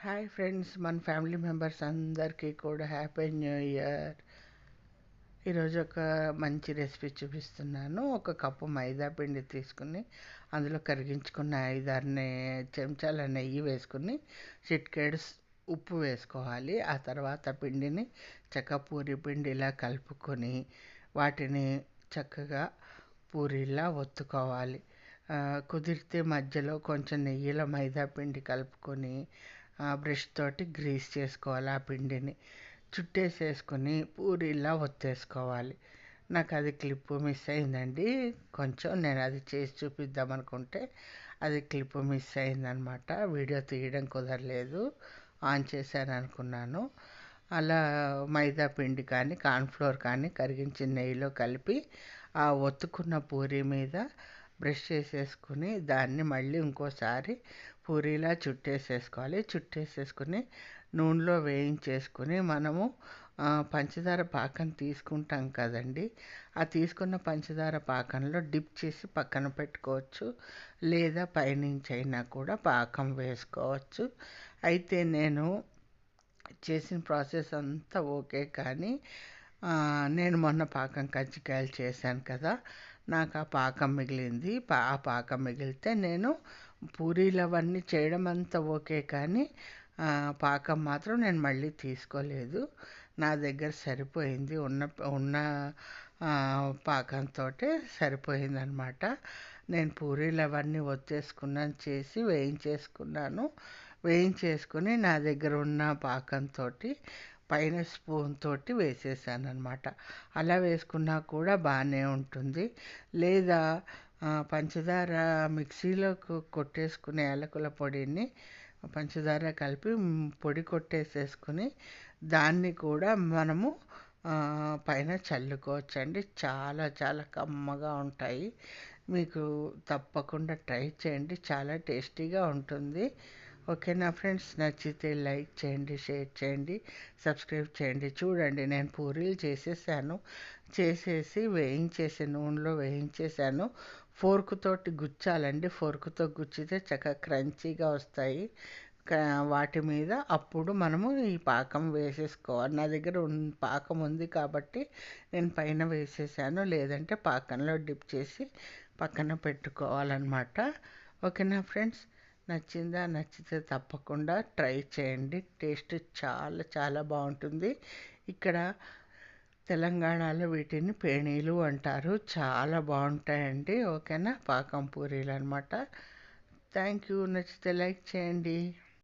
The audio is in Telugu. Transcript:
హాయ్ ఫ్రెండ్స్, మన ఫ్యామిలీ మెంబర్స్ అందరికీ కూడా హ్యాపీ న్యూ ఇయర్. ఈరోజు ఒక మంచి రెసిపీ చూపిస్తున్నాను. ఒక కప్పు మైదా పిండి తీసుకుని అందులో కరిగించుకున్న 5-6 చెంచాల నెయ్యి వేసుకుని చిటికెడు ఉప్పు వేసుకోవాలి. ఆ తర్వాత పిండిని పూరి పిండిలా కలుపుకొని వాటిని చక్కగా పూరిలా ఒత్తుకోవాలి. కుదిరితే మధ్యలో కొంచెం నెయ్యిలో మైదా పిండి కలుపుకొని బ్రష్ తోటి గ్రీస్ చేసుకోవాలి. ఆ పిండిని చుట్టేసేసుకొని పూరిలా ఒత్తేసుకోవాలి. నాకు అది క్లిప్పు మిస్ అయిందండి. కొంచెం నేను అది చేసి చూపిద్దాం అనుకుంటే అది క్లిప్పు మిస్ అయిందనమాట. వీడియో తీయడం కుదరలేదు. ఆన్ చేశాను అనుకున్నాను. అలా మైదా పిండి కానీ కార్న్ఫ్లోర్ కానీ కరిగించిన నెయ్యిలో కలిపి ఆ ఒత్తుకున్న పూరి మీద బ్రష్ చేసేసుకుని దాన్ని మళ్ళీ ఇంకోసారి పూరీలా చుట్టేసేసుకోవాలి. చుట్టేసేసుకుని నూనెలో వేయించేసుకుని మనము పంచదార పాకం తీసుకుంటాం కదండి. ఆ తీసుకున్న పంచదార పాకంలో డిప్ చేసి పక్కన పెట్టుకోవచ్చు, లేదా పైనుంచి అయినా కూడా పాకం వేసుకోవచ్చు. అయితే నేను చేసిన ప్రాసెస్ అంతా ఓకే, కానీ నేను మొన్న పాకం కజ్జికాయలు చేశాను కదా, నాకు ఆ పాకం మిగిలింది. ఆ పాకం మిగిలితే నేను పూరీలు అవన్నీ చేయడం అంతా ఓకే, కానీ పాకం మాత్రం నేను మళ్ళీ తీసుకోలేదు. నా దగ్గర సరిపోయింది. ఉన్న ఉన్న పాకంతో సరిపోయిందనమాట. నేను పూరీలు అవన్నీ ఒత్తేసుకున్నాను, చేసి వేయించేసుకున్నాను. వేయించేసుకుని నా దగ్గర ఉన్న పాకంతో పైన స్పూన్ తోటి వేసేసాను అనమాట. అలా వేసుకున్నా కూడా బాగానే ఉంటుంది. లేదా పంచదార మిక్సీలో కొట్టేసుకునే యాలకుల పొడిని పంచదార కలిపి పొడి కొట్టేసేసుకుని దాన్ని కూడా మనము పైన చల్లుకోవచ్చండి. చాలా చాలా కమ్మగా ఉంటాయి. మీకు తప్పకుండా ట్రై చేయండి, చాలా టేస్టీగా ఉంటుంది. ఓకేనా ఫ్రెండ్స్? నచ్చితే లైక్ చేయండి, షేర్ చేయండి, సబ్స్క్రైబ్ చేయండి. చూడండి, నేను పూరీలు చేసేసాను. చేసేసి నూనెలో వేయించేసాను. ఫోర్క్ తోటి గుచ్చాలండి. ఫోర్క్తో గుచ్చితే చక్కగా క్రంచీగా వస్తాయి. వాటి మీద అప్పుడు మనము ఈ పాకం వేసేసుకోవాలి. నా దగ్గర పాకం ఉంది కాబట్టి నేను పైన వేసేసాను, లేదంటే పాకంలో డిప్ చేసి పక్కన పెట్టుకోవాలన్నమాట. ఓకేనా ఫ్రెండ్స్? నచ్చిందా? నచ్చితే తప్పకుండా ట్రై చేయండి. టేస్ట్ చాలా చాలా బాగుంటుంది. ఇక్కడ తెలంగాణలో వీటిని పేణీలు అంటారు. చాలా బాగుంటాయండి. ఓకేనా? పాకం పూరీలు అనమాట. Thank you. నచ్చితే లైక్ చేయండి.